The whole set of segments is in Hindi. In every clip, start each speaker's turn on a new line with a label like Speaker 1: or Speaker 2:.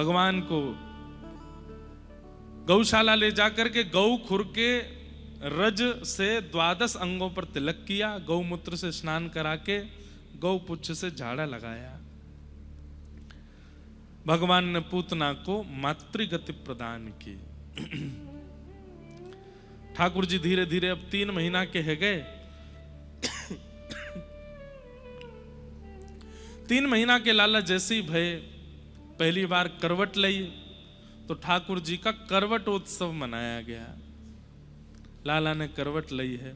Speaker 1: भगवान को गौशाला ले जाकर के गौ खुर के रज से 12 अंगों पर तिलक किया, गौमूत्र से स्नान करा के गौ पुच्छ से झाड़ा लगाया। भगवान ने पूतना को मातृगति प्रदान की। ठाकुर जी धीरे धीरे अब 3 महीना के है गए। 3 महीना के लाला जैसे ही भय पहली बार करवट ली तो ठाकुर जी का करवट उत्सव मनाया गया। लाला ने करवट ली है,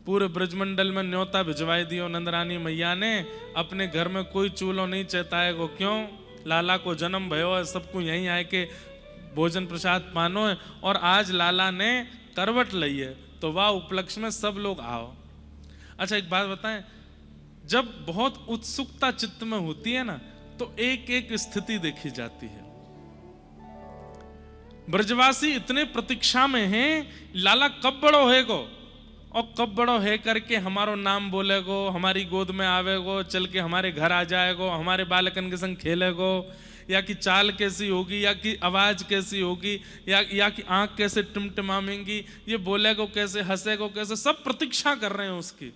Speaker 1: पूरे ब्रजमंडल में न्योता भिजवाई दियो। नंदरानी मैया ने अपने घर में कोई चूल्हो नहीं चेताएगो, क्यों? लाला को जन्म भयो है, सबको यहीं आए के भोजन प्रसाद पानो है। और आज लाला ने करवट ली है तो वाह उपलक्ष्य में सब लोग आओ। अच्छा एक बात बताएं, जब बहुत उत्सुकता चित्त में होती है ना तो एक एक स्थिति देखी जाती है। ब्रजवासी इतने प्रतीक्षा में हैं, लाला कब बड़ो हैगो और कब बड़ो है करके हमारो नाम बोलेगो, हमारी गोद में आवेगो, चल के हमारे घर आ जाएगो, हमारे बालकन के संग खेलेगो, या कि चाल कैसी होगी, या कि आवाज कैसी होगी, या कि आंख कैसे टिमटिमाएंगी, ये बोलेगो कैसे, हंसेगो कैसे, सब प्रतीक्षा कर रहे हैं उसकी।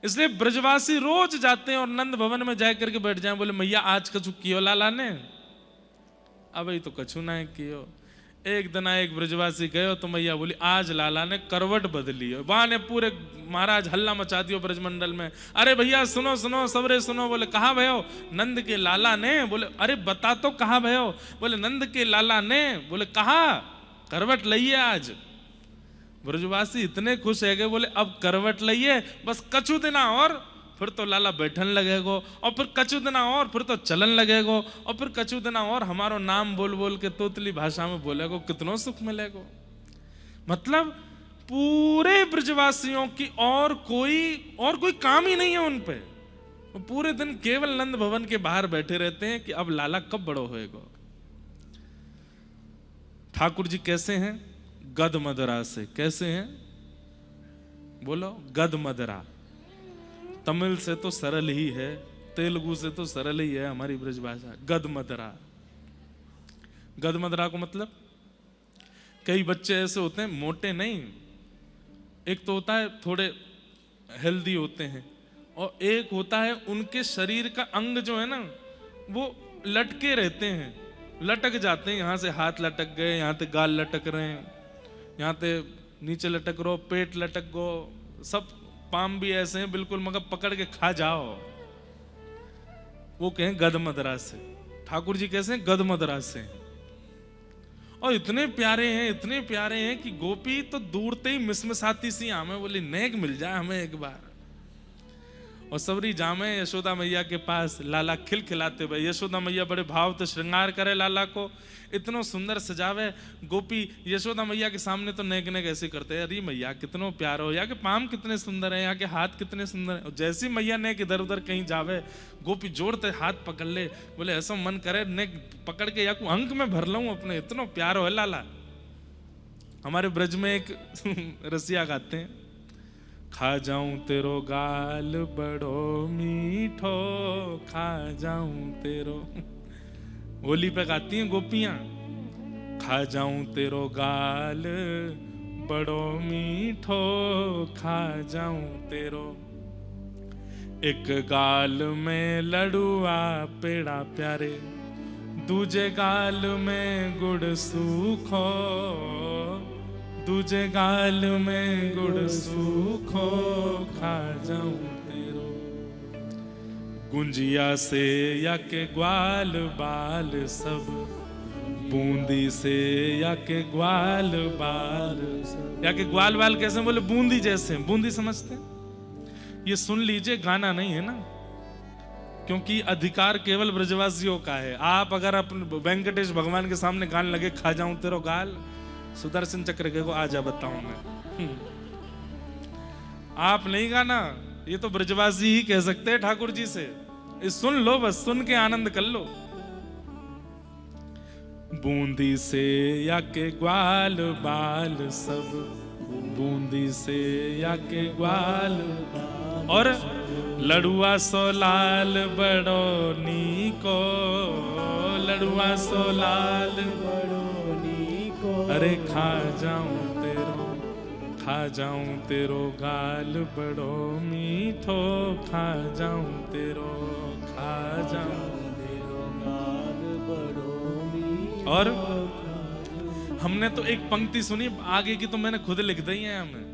Speaker 1: इसलिए ब्रजवासी रोज जाते हैं और नंद भवन में जाकर के बैठ जाए, बोले मैया आज कछु कियो लाला ने? अब तो कछु ना कियो। एक दिन एक ब्रजवासी गयो तो मैया बोली आज लाला ने करवट बदली है। वहां ने पूरे महाराज हल्ला मचा दियो ब्रजमंडल में, अरे भैया सुनो सुनो सबरे सुनो। बोले कहाँ भयो? नंद के लाला ने। बोले अरे बता तो कहाँ भयो? बोले नंद के लाला ने। बोले कहा? करवट लइए आज। ब्रजवासी इतने खुश है गए, बोले अब करवट लइए, बस कछु दिना और फिर तो लाला बैठन लगेगो, और फिर कछु दिना और फिर तो चलन लगेगो, और फिर कछु दिना और हमारो नाम बोल बोल के तोतली भाषा में बोलेगो, कितनो सुख मिलेगो। मतलब पूरे ब्रजवासियों की और कोई काम ही नहीं है उन पे। वो पूरे दिन केवल नंद भवन के बाहर बैठे रहते हैं कि अब लाला कब बड़ो होएगो। ठाकुर जी कैसे हैं? गद मदरा से। कैसे हैं? बोलो गद मदरा। तमिल से तो सरल ही है, तेलुगु से तो सरल ही है हमारी ब्रजभाषा। गद मदरा। गद मदरा को मतलब, कई बच्चे ऐसे होते हैं मोटे नहीं, एक तो होता है थोड़े हेल्दी होते हैं, और एक होता है उनके शरीर का अंग जो है ना वो लटके रहते हैं, लटक जाते हैं। यहाँ से हाथ लटक गए, यहाँ से गाल लटक रहे हैं, यहाँ से नीचे लटक रहो, पेट लटक गो, सब पाम भी ऐसे हैं बिल्कुल, मगर पकड़ के खा जाओ। वो कहें गद मदरा से। ठाकुर जी कैसे हैं? गद मदरा से। और इतने प्यारे हैं, इतने प्यारे हैं कि गोपी तो दूरते ही मिसमिसाती सी हमें बोली नेक मिल जाए हमें एक बार। और सबरी जामे यशोदा मैया के पास, लाला खिलखिलाते भाई। यशोदा मैया बड़े भाव तो श्रृंगार करे लाला को, इतनो सुंदर सजावे। गोपी यशोदा मैया के सामने तो नेक नेक ऐसे करते हैं, अरे मैया कितनो प्यार हो, यहाँ के पाम कितने सुंदर हैं, यहाँ के हाथ कितने सुंदर हैं। जैसी मैया नेक इधर उधर कहीं जावे, गोपी जोड़ते हाथ पकड़ ले, बोले ऐसा मन करे नेक पकड़ के या को अंक में भर लूं अपने, इतनो प्यार हो लाला। हमारे ब्रज में एक रसिया गाते हैं, खा जाऊं तेरो गाल बड़ो मीठो, खा जाऊं तेरो। होली पे गाती हैं गोपियां, खा जाऊं तेरो गाल बड़ो मीठो, खा जाऊं तेरो। एक गाल में लडुआ पेड़ा प्यारे, दूजे गाल में गुड़ सूखो, दूजे गाल में गुड़ सूखो, खा जाऊं तेरो। गुंजिया से या के ग्वाल बाल सब, बूंदी से या के ग्वाल बाल सब। या के ग्वाल बाल कैसे? बोले बूंदी जैसे। बूंदी समझते हैं? ये सुन लीजिए, गाना नहीं है ना, क्योंकि अधिकार केवल ब्रजवासियों का है। आप अगर अपने वेंकटेश भगवान के सामने गाने लगे खा जाऊं तेरो गाल, सुदर्शन चक्र के को आजा बताऊं मैं। आप नहीं गाना, ये तो ब्रजवासी ही कह सकते हैं ठाकुर जी से। इस सुन लो, बस सुन के आनंद कर लो। बूंदी से या के ग्वाल बाल सब, बूंदी से या के ग्वाल बाल। और लड़ुआ सो लाल बड़ो नीको, लड़ुआ सो लाल बड़ो नीको, अरे खा जाऊं तेरो गाल बड़ो मीठो, खा जाऊं तेरो गाल बड़ो मीठो। और हमने तो एक पंक्ति सुनी, आगे की तो मैंने खुद लिख दी है हमें।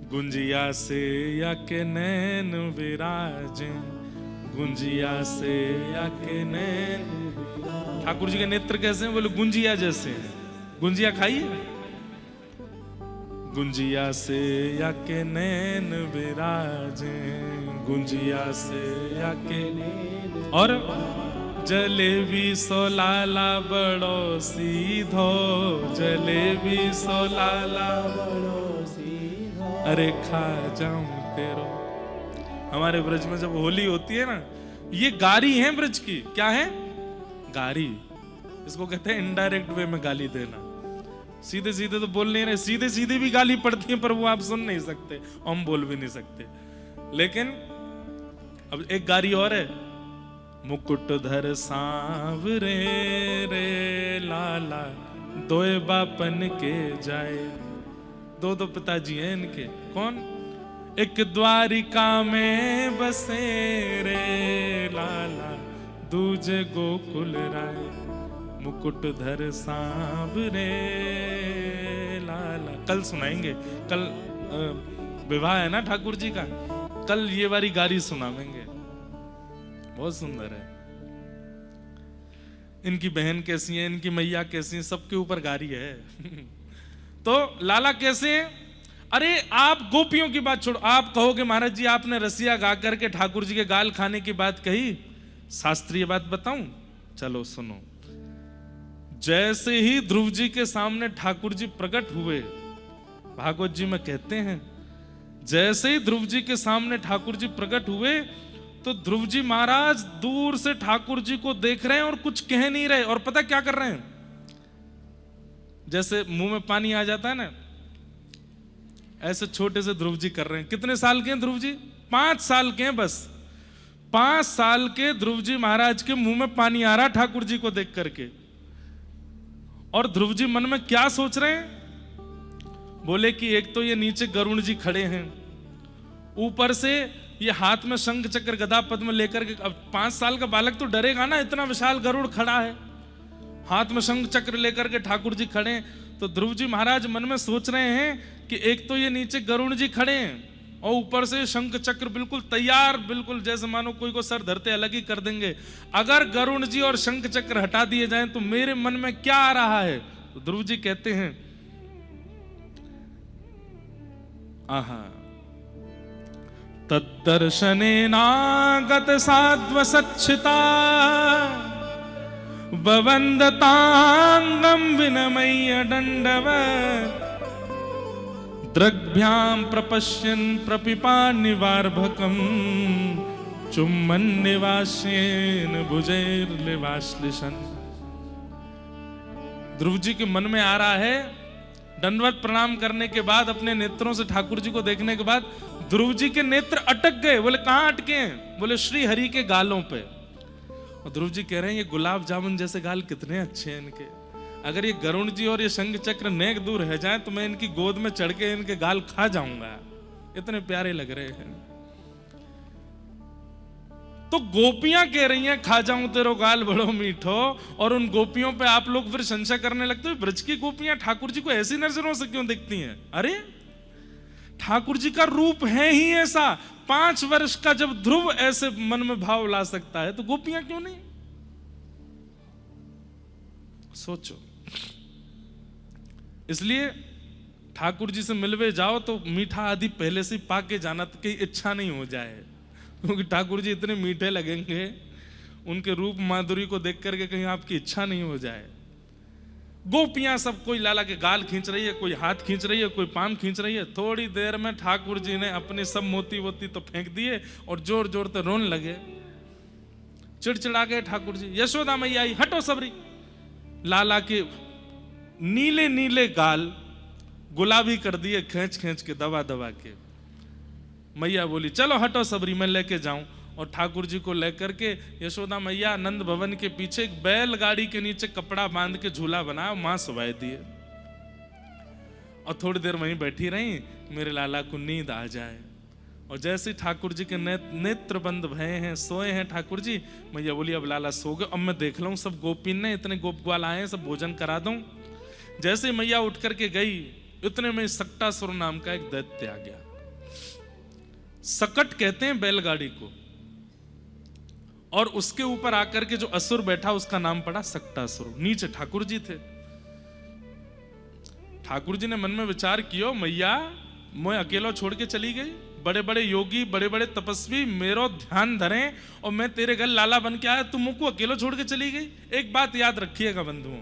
Speaker 1: गुंजिया से या के नैन विराजे, गुंजिया से या के नैन। ठाकुर जी के नेत्र कैसे हैं? बोले गुंजिया जैसे हैं। गुंजिया खाइए। गुंजिया से या के नैन विराजे, गुंजिया से या के नैन। और जलेबी सो लाला बड़ो सीधो, जलेबी सो लाला बड़ो सीधो, अरे खा जाऊं तेरो। हमारे ब्रज में जब होली होती है ना, ये गारी है ब्रज की। क्या है? गारी। इसको कहते हैं इनडायरेक्ट वे में गाली देना। सीधे सीधे तो बोल नहीं रहे, सीधे सीधे भी गाली पड़ती है, पर वो आप सुन नहीं सकते, हम बोल भी नहीं सकते। लेकिन अब एक गारी और है। मुकुट धर सांवरे रे लाला, दोए बापन के जाए। दो पिताजी हैं इनके। कौन? एक द्वारिका में बसे रे लाला, दूजे गोकुल राय। मुकुट धर सांवरे लाला। कल सुनाएंगे, कल विवाह है ना ठाकुर जी का, कल ये वाली गारी सुनाएंगे। बहुत सुंदर है। इनकी बहन कैसी है, इनकी मैया कैसी है, सबके ऊपर गारी है। तो लाला कैसे हैं? अरे आप गोपियों की बात छोड़ो, आप कहोगे महाराज जी आपने रसिया गा करके ठाकुर जी के गाल खाने की बात कही, शास्त्रीय बात बताऊं? चलो सुनो। जैसे ही ध्रुव जी के सामने ठाकुर जी प्रकट हुए, भागवत जी में कहते हैं, जैसे ही ध्रुव जी के सामने ठाकुर जी प्रकट हुए, तो ध्रुव जी महाराज दूर से ठाकुर जी को देख रहे हैं और कुछ कह नहीं रहे। और पता क्या कर रहे हैं? जैसे मुंह में पानी आ जाता है ना, ऐसे छोटे से ध्रुव जी कर रहे हैं। कितने साल के हैं ध्रुव जी? 5 साल के हैं बस। 5 साल के ध्रुव जी महाराज के मुंह में पानी आ रहा ठाकुर जी को देख करके। और ध्रुव जी मन में क्या सोच रहे हैं? बोले कि एक तो ये नीचे गरुड़ जी खड़े हैं, ऊपर से ये हाथ में शंख चक्र गदा पद्म लेकर के। अब 5 साल का बालक तो डरेगा ना, इतना विशाल गरुड़ खड़ा है, हाथ में शंख चक्र लेकर के ठाकुर जी खड़े हैं। तो ध्रुव जी महाराज मन में सोच रहे हैं कि एक तो ये नीचे गरुड़ जी खड़े हैं और ऊपर से शंख चक्र बिल्कुल तैयार, बिल्कुल जैसे मानो कोई को सर धरते अलग ही कर देंगे। अगर गरुड़ जी और शंख चक्र हटा दिए जाएं तो मेरे मन में क्या आ रहा है? तो ध्रुव जी कहते हैं, आहा तद्दर्शनेनागत साध्वसच्छिता, ववन्दतांगं विनमय्य दण्डवत्, दृग्भ्यां प्रपश्यन् प्रपिपान्निवार्भकं, चुम्बन् निवास्येन भुजैर्लिवाश्लिशन्। ध्रुव जी के मन में आ रहा है, दंडवत प्रणाम करने के बाद, अपने नेत्रों से ठाकुर जी को देखने के बाद ध्रुव जी के नेत्र अटक गए। बोले कहां अटके हैं? बोले श्री हरि के गालों पे। और ध्रुव जी कह रहे हैं ये गुलाब जामुन जैसे गाल कितने अच्छे हैं इनके। अगर ये गरुड़ जी और ये शंख चक्र नेक दूर रह जाए तो मैं इनकी गोद में चढ़ के इनके गाल खा जाऊंगा, इतने प्यारे लग रहे हैं। तो गोपियां कह रही हैं खा जाऊं तेरो गाल बड़ो मीठो, और उन गोपियों पे आप लोग फिर संशय करने लगते हो, ब्रज की गोपियां ठाकुर जी को ऐसी नजरों से क्यों देखती हैं? अरे ठाकुर जी का रूप है ही ऐसा। 5 वर्ष का जब ध्रुव ऐसे मन में भाव ला सकता है तो गोपियां क्यों नहीं? सोचो। इसलिए ठाकुर जी से मिलवे जाओ तो मीठा आदि पहले से पाके जाना, तो कहीं इच्छा नहीं हो जाए, क्योंकि ठाकुर जी इतने मीठे लगेंगे, उनके रूप माधुरी को देख करके कहीं आपकी इच्छा नहीं हो जाए। गोपियां सब, कोई लाला के गाल खींच रही है, कोई हाथ खींच रही है, कोई पाम खींच रही है। थोड़ी देर में ठाकुर जी ने अपने सब मोती वोती तो फेंक दिए और जोर जोर से रोने लगे, चिड़चिड़ा गए ठाकुर जी। यशोदा मैया आई, हटो सबरी। लाला के नीले नीले गाल गुलाबी कर दिए, खींच खींच के, दबा दबा के। मैया बोली चलो हटो सबरी, मैं लेके जाऊं। और ठाकुर जी को लेकर के यशोदा मैया नंद भवन के पीछे एक बैलगाड़ी के नीचे कपड़ा बांध के झूला बनाया, मां सुवाए दिए और थोड़ी देर वहीं बैठी रही, मेरे लाला को नींद आ जाए। और जैसे ठाकुर जी के नेत्र बंद भये हैं, सोए हैं ठाकुर जी, मैया बोली अब लाला सो गए, अब मैं देख लूं सब गोपीन ने इतने गोप ग्वाल आए हैं, सब भोजन करा दूं। जैसे मैया उठ करके गई, इतने में सक्टासुर नाम का एक दैत्य आ गया। सकट कहते हैं बैलगाड़ी को, और उसके ऊपर आकर के जो असुर बैठा उसका नाम पड़ा सक्टासुर। नीचे ठाकुर जी थे। ठाकुर जी ने मन में विचार किया, मैया मैं अकेला छोड़ के चली गई, बड़े बड़े योगी बड़े बड़े तपस्वी मेरो ध्यान धरें और मैं तेरे घर लाला बन के आया, तुम मुझको अकेला छोड़ के चली गई। एक बात याद रखिएगा बंधुओं,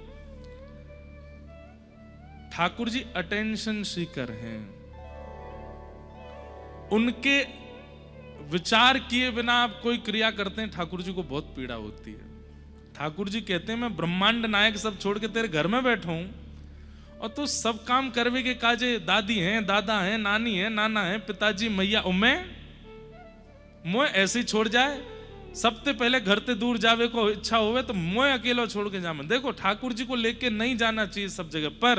Speaker 1: ठाकुर जी अटेंशन सीकर हैं, उनके विचार किए बिना आप कोई क्रिया करते हैं ठाकुर जी को बहुत पीड़ा होती है। ठाकुर जी कहते हैं मैं ब्रह्मांड नायक सब छोड़ के तेरे घर में बैठा हूं और तो सब काम करवे के काजे, दादी हैं दादा हैं नानी हैं नाना हैं पिताजी मैया, मैं ऐसे ही छोड़ जाए, सबसे पहले घर से दूर जावे को इच्छा होवे तो मैं अकेला छोड़ के जावे। देखो ठाकुर जी को लेके नहीं जाना चाहिए सब जगह, पर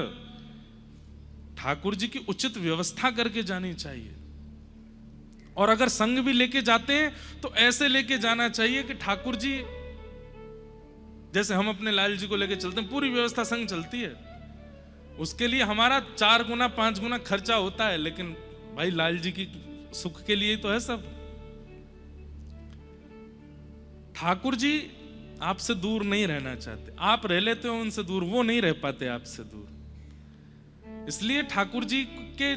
Speaker 1: ठाकुर जी की उचित व्यवस्था करके जानी चाहिए। और अगर संग भी लेके जाते हैं तो ऐसे लेके जाना चाहिए कि ठाकुर जी, जैसे हम अपने लाल जी को लेके चलते हैं, पूरी व्यवस्था संग चलती है, उसके लिए हमारा 4 गुना 5 गुना खर्चा होता है, लेकिन भाई लाल जी की सुख के लिए तो है सब। ठाकुर जी आपसे दूर नहीं रहना चाहते, आप रह लेते हो उनसे दूर, वो नहीं रह पाते आपसे दूर। इसलिए ठाकुर जी के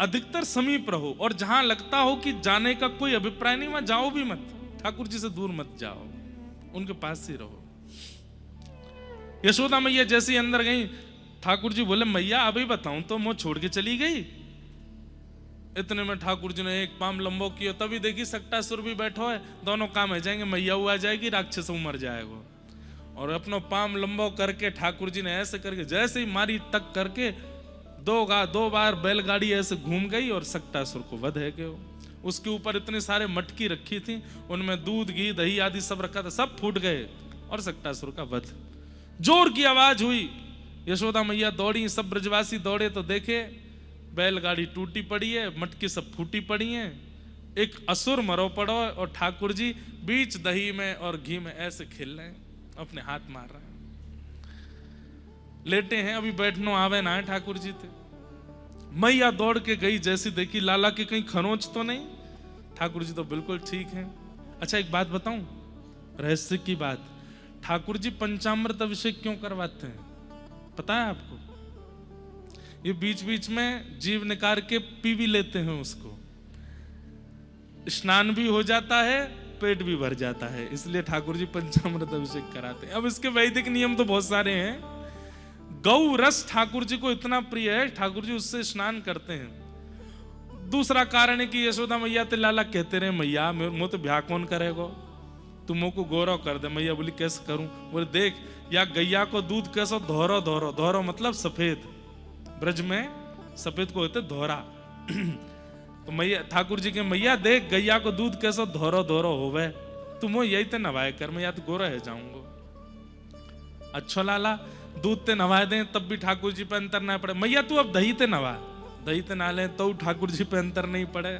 Speaker 1: अधिकतर समीप रहो, और जहां लगता हो कि जाने का कोई अभिप्राय नहीं वहां जाओ भी मत, ठाकुर जी से दूर मत जाओ, उनके पास ही रहो। यशोदा मैया जैसी अंदर गई, ठाकुर जी बोले मैया अभी बताऊं तो मुंह छोड़ के चली गई। इतने में ठाकुर जी ने एक पाम लंबो किया, तभी देखी सक्टासुर भी बैठो है, दोनों काम है जाएंगे, मैया आ जाएगी राक्षस मर जाएगा। और अपना पाम लंबो करके ठाकुर जी ने ऐसे करके जैसे ही मारी टक करके 2 बार बैलगाड़ी ऐसे घूम गई और सक्टासुर को वध है गयो। उसके ऊपर इतने सारे मटकी रखी थी, उनमें दूध घी दही आदि सब रखा था, सब फूट गए और सक्टासुर का वध। जोर की आवाज हुई, यशोदा मैया दौड़ी, सब ब्रजवासी दौड़े तो देखे बैलगाड़ी टूटी पड़ी है, मटकी सब फूटी पड़ी हैं, एक असुर मरो पड़ो और ठाकुर जी बीच दही में और घी में ऐसे खेल रहे हैं, अपने हाथ मार रहे हैं, लेटे हैं, अभी बैठनो आवे ना है ठाकुर जी थे। मैया दौड़ के गई, जैसी देखी लाला की कहीं खरोंच तो नहीं, ठाकुर जी तो बिल्कुल ठीक हैं। अच्छा एक बात बताऊं, रहस्य की बात, ठाकुर जी पंचामृत अभिषेक क्यों करवाते हैं पता है आपको? ये बीच बीच में जीव निकाल के पी भी लेते हैं, उसको स्नान भी हो जाता है, पेट भी भर जाता है, इसलिए ठाकुर जी पंचामृत अभिषेक कराते हैं। अब इसके वैदिक नियम तो बहुत सारे हैं। गौ रस ठाकुर जी को इतना प्रिय है, ठाकुर जी उससे स्नान करते हैं। दूसरा कारण है कि यशोदा मैया ते लाला कहते रहे मैया मुझे तो ब्याह कौन करेगा, तुम को गौरव कर दे। मैया बोली कैसे करूं? बोले देख या गैया को दूध कैसो धोरो धोरो, धोरो मतलब सफेद, ब्रज में सफेद को होते धोरा। तो मैया ठाकुर जी के मैया देख गैया को दूध कैसो धोरो धोरो होवे, तुम यही ते नवाए कर, मैं या तो गोरा है जाऊंगा। अच्छा लाला दूध ते नवाए दें तब भी ठाकुर जी पे अंतर ना पड़े। मैया तू अब दही ते नवा, दही ते ना ले तो ठाकुर जी पे अंतर नहीं पड़े।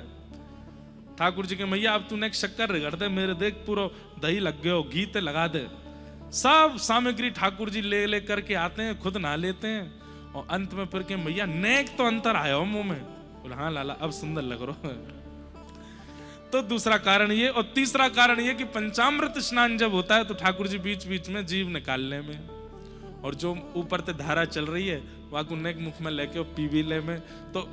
Speaker 1: ठाकुर जी के मैया अब तूने एक शक्कर रगड़ दे, मेरे देख पूरा दही लग गयो, घी ते लगा दे। सब सामग्री ठाकुर जी ले ले करके आते हैं, खुद नहा लेते हैं, और अंत में फिर के मैया नेक तो अंतर आया हो मुंह में। बोला हाँ लाला अब सुंदर लग रहा है। तो दूसरा कारण ये, और तीसरा कारण ये कि पंचामृत स्नान जब होता है तो ठाकुर जी बीच बीच में जीव निकालने में, और जो ऊपर से धारा चल रही है वहां को नेक मुख में लेके पी भी ले में। तो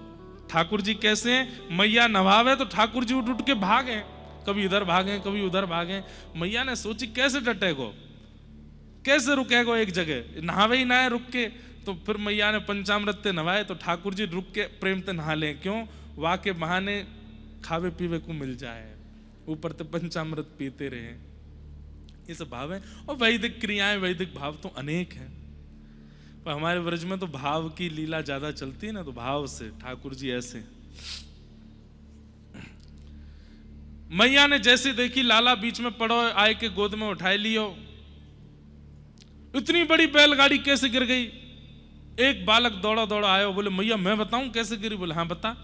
Speaker 1: ठाकुर जी कैसे हैं, मैया नवावे तो ठाकुर जी उठ उठ के भागे, कभी इधर भागे कभी उधर भागे। मैया ने सोची कैसे डटेगो, कैसे रुकेगो एक जगह, नहावे ही ना है रुक के। तो फिर मैया ने पंचामृत ते नवाए तो ठाकुर जी रुक के प्रेम ते नहा ले, क्यों? वहां के बहाने खावे पीवे को मिल जाए, ऊपर ते पंचामृत पीते रहे। ये सब भाव है। और वैदिक क्रियाएं वैदिक भाव तो अनेक हैं, पर हमारे व्रज में तो भाव की लीला ज्यादा चलती है ना, तो भाव से ठाकुर जी ऐसे। मैया ने जैसे देखी लाला बीच में पड़ो, आए के गोद में उठाए लियो। इतनी बड़ी बैलगाड़ी कैसे गिर गई? एक बालक दौड़ा दौड़ा आयो, बोले मैया मैं बताऊं कैसे गिरी? बोले हाँ बता।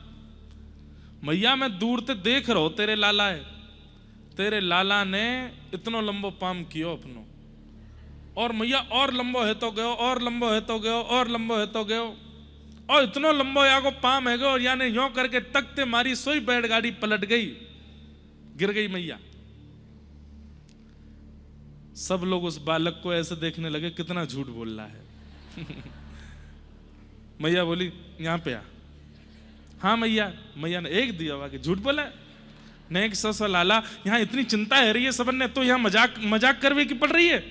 Speaker 1: मैया मैं दूर से देख रहा हूं तेरे लाला है, तेरे लाला ने इतनो लंबो पाम कियो अपनो, और मैया और लंबो है तो गयो, और लंबो है तो गयो, और लंबो है तो गयो, और इतनो लंबो या को पाम है गयो, और यानी यो करके तकते मारी, सोई बैलगाड़ी पलट गई, गिर गई मैया। सब लोग उस बालक को ऐसे देखने लगे, कितना झूठ बोल रहा है। मैया बोली यहां पे आ। हाँ मैया। मैया ने एक दिया हुआ कि झूठ बोला नहीं कि सो लाला यहां इतनी चिंता है रही है सबन ने, तो यहां मजाक करवे की पड़ रही है।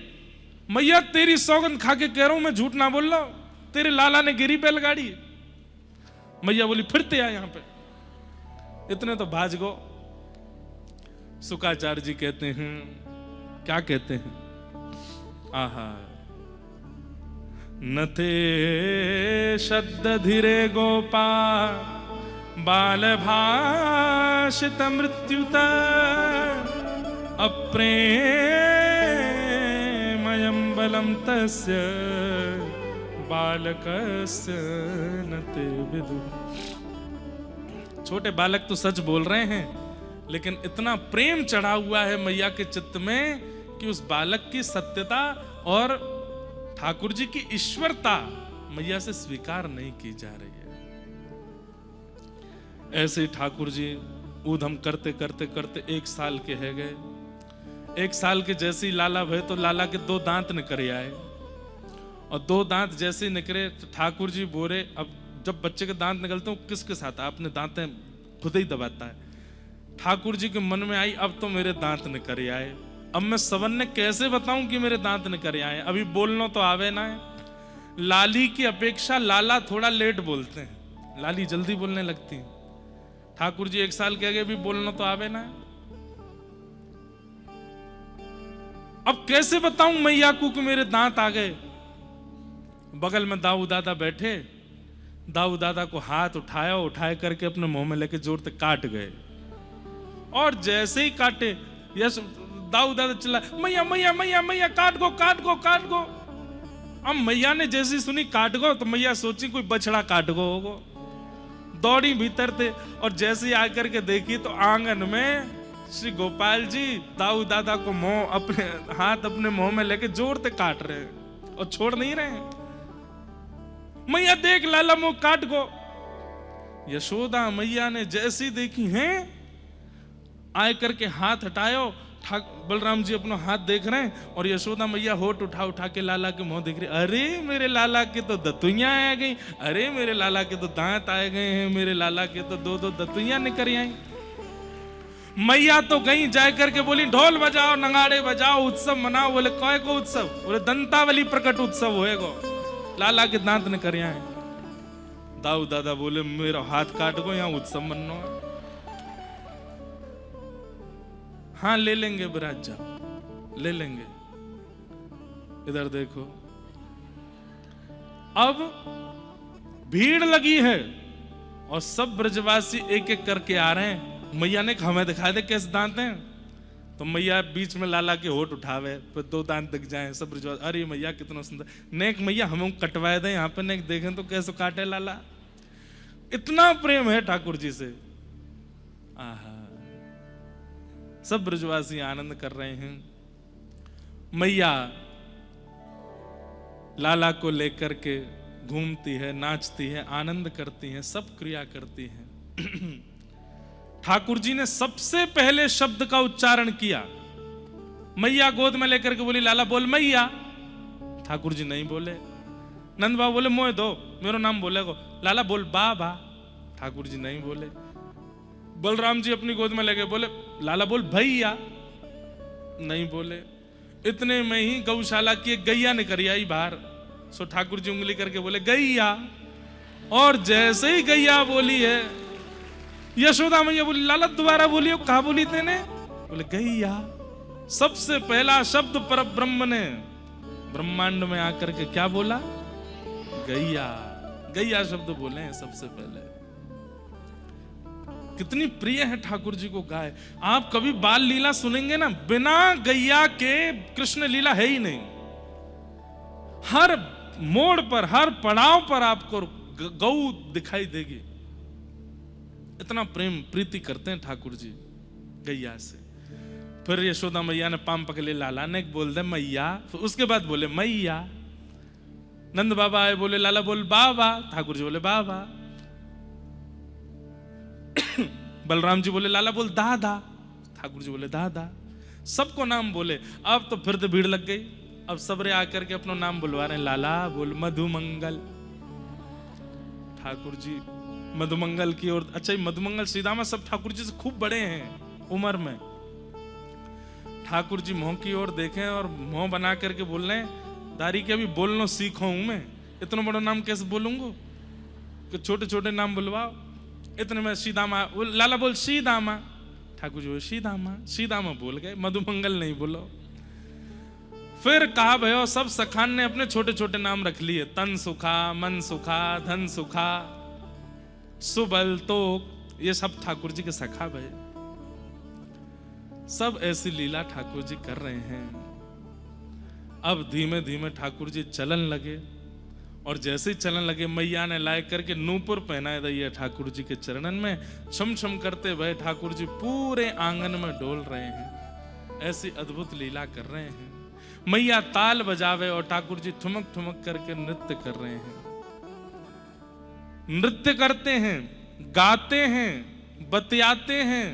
Speaker 1: मैया तेरी सौगंध खा के कह रहा हूं मैं झूठ ना बोल रहा हूं, तेरे लाला ने गिरी बैलगाड़ी। मैया बोली फिर ते आ यहां पे। इतने तो भाज गो। शुक्राचार्य जी कहते हैं, क्या कहते हैं? आहा नते शब्द धीरे गोपा बाल भाषित मृत्युत अप्रेमयं बलम तस्य बालकस्य नते विदु। छोटे बालक तो सच बोल रहे हैं, लेकिन इतना प्रेम चढ़ा हुआ है मैया के चित्त में कि उस बालक की सत्यता और ठाकुर जी की ईश्वरता मैया से स्वीकार नहीं की जा रही है। ऐसे ही ठाकुर जी ऊधम करते करते करते 1 साल के है गए। 1 साल के जैसे ही लाला भय तो लाला के 2 दांत निकल आए, और 2 दांत जैसे निकले तो ठाकुर जी बोले, अब जब बच्चे के दांत निकलते हैं किसके साथ अपने दांतें खुद ही दबाता है। ठाकुर जी के मन में आई अब तो मेरे दांत निकल आए, अब मैं सबन ने कैसे बताऊं कि मेरे दांत निकल आए, अभी बोलना तो आवे ना है। लाली की अपेक्षा लाला थोड़ा लेट बोलते हैं, लाली जल्दी बोलने लगती है। ठाकुर जी 1 साल के आगे भी बोलना तो आवे ना है। अब कैसे बताऊं मैया को कि मेरे दांत आ गए। बगल में दाऊ दादा बैठे, दाऊ दादा को हाथ उठाया, उठाए करके अपने मुंह में लेके जोर से काट गए, और जैसे ही काटे यस दाऊ दादा चिल्ला मैया मैया मैया मैया काट गो काट गो काट गो। अब मैया ने जैसी सुनी काट गो तो मैया सोची कोई बछड़ा काट गो होगो, दौड़ी भीतर थे, और जैसे ही आकर के देखी तो आंगन में श्री गोपाल जी दाऊ दादा को मुंह अपने हाथ अपने मुंह में लेके जोर से काट रहे हैं और छोड़ नहीं रहे हैं। मैया देख लाला मुंह काट गो। यशोदा मैया ने जैसी देखी हैं, आए करके हाथ हटायो, बलराम जी अपना हाथ देख रहे हैं, और यशोदा मैया होठ उठा उठा के लाला के मुंह देख रही, अरे मेरे लाला के तो दतुइयां आ गई, अरे मेरे लाला के तो दांत आए गए हैं, मेरे लाला के तो 2-2 दतुइयां निकल आई। मैया तो गई जाए करके बोली ढोल बजाओ नगाड़े बजाओ उत्सव मनाओ। बोले कौन को उत्सव? बोले दंतावली प्रकट उत्सव होएगो, लाला के दांत निकल आए। दाऊ दादा बोले मेरा हाथ काट गो, यहाँ उत्सव मनो है। हाँ ले लेंगे विराज जाओ, ले लेंगे। इधर देखो, अब भीड़ लगी है और सब ब्रजवासी एक एक करके आ रहे हैं। मैया ने हमें दिखा दे कैसे दांत हैं, तो मैया बीच में लाला के होठ उठावे, फिर 2 दांत दिख जाए। सब ब्रजवासी अरे मैया कितना सुंदर, नेक मैया हमें कटवाए दे यहाँ पे, नेक देखें तो कैसे काटे लाला। इतना प्रेम है ठाकुर जी से। आहा, सब ब्रजवासी आनंद कर रहे हैं। मैया लाला को लेकर के घूमती है, नाचती है, आनंद करती है, सब क्रिया करती है। ठाकुर जी ने सबसे पहले शब्द का उच्चारण किया। मैया गोद में लेकर के बोली लाला बोल मैया। ठाकुर जी नहीं बोले। नंद बाबू बोले मोए दो, मेरा नाम बोलेगो। लाला बोल बाबा। ठाकुर जी नहीं बोले। बलराम जी अपनी गोद में लेके बोले लाला बोल भैया, नहीं बोले। इतने में ही गौशाला की एक गैया निकल आई बाहर, सो ठाकुर जी उंगली करके बोले गैया, और जैसे ही गैया बोली है यशोदा मैया बोली लाला दोबारा बोलियो, कहा बोली तेने? बोले गैया। सबसे पहला शब्द पर ब्रह्म ने ब्रह्मांड में आकर के क्या बोला? गैया। गैया शब्द बोले हैं सबसे पहले। कितनी प्रिय है ठाकुर जी को गाय। आप कभी बाल लीला सुनेंगे ना, बिना गैया के कृष्ण लीला है ही नहीं। हर मोड़ पर, हर पड़ाव पर आपको गौ दिखाई देगी। इतना प्रेम प्रीति करते हैं ठाकुर जी गैया से। फिर यशोदा मैया ने पाम पकड़े, लाला ने बोल दे मैया, फिर उसके बाद बोले मैया। नंद बाबा आए, बोले लाला बोल बाबा, ठाकुर जी बोले बाबा। बलराम जी बोले लाला बोल दादा, ठाकुर जी बोले दादा। सबको नाम बोले। अब तो फिर तो भीड़ लग गई, अब सबरे आकर के अपना नाम बुलवा रहे हैं। लाला बोल मधुमंगल, ठाकुर जी मधुमंगल की ओर। अच्छा, मधुमंगल सीधामा सब ठाकुर जी से खूब बड़े हैं उम्र में। ठाकुर जी मुंह की ओर देखें और मुंह बना करके बोल रहे हैं, दारी के अभी बोलना सीखो हूं मैं, इतना बड़ा नाम कैसे बोलूंगा, कि छोटे छोटे नाम बुलवाओ। इतने में सीधामा, लाला बोल सीधामा, ठाकुर जी बोले सीधामा, सीधामा बोल गए, मधुमंगल नहीं बोलो। फिर कहा भयो सब सखान ने अपने छोटे छोटे नाम रख लिए, तन सुखा, मन सुखा, धन सुखा, सुबल तोक, ये सब ठाकुर जी के सखा भय। सब ऐसी लीला ठाकुर जी कर रहे हैं। अब धीमे धीमे ठाकुर जी चलन लगे, और जैसे ही चलन लगे मैया ने लाए करके नूपुर पहनाए दिए ठाकुर जी के चरणन में। छम छम करते भय ठाकुर जी पूरे आंगन में डोल रहे हैं। ऐसी अद्भुत लीला कर रहे हैं। मैया ताल बजावे और ठाकुर जी ठुमक ठुमक करके नृत्य कर रहे हैं। नृत्य करते हैं, गाते हैं, बतियाते हैं,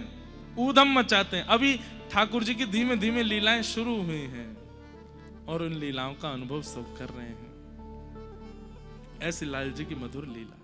Speaker 1: ऊधम मचाते हैं। अभी ठाकुर जी की धीमे धीमे लीलाएं शुरू हुई हैं और उन लीलाओं का अनुभव सब कर रहे हैं। ऐसी लाल जी की मधुर लीला।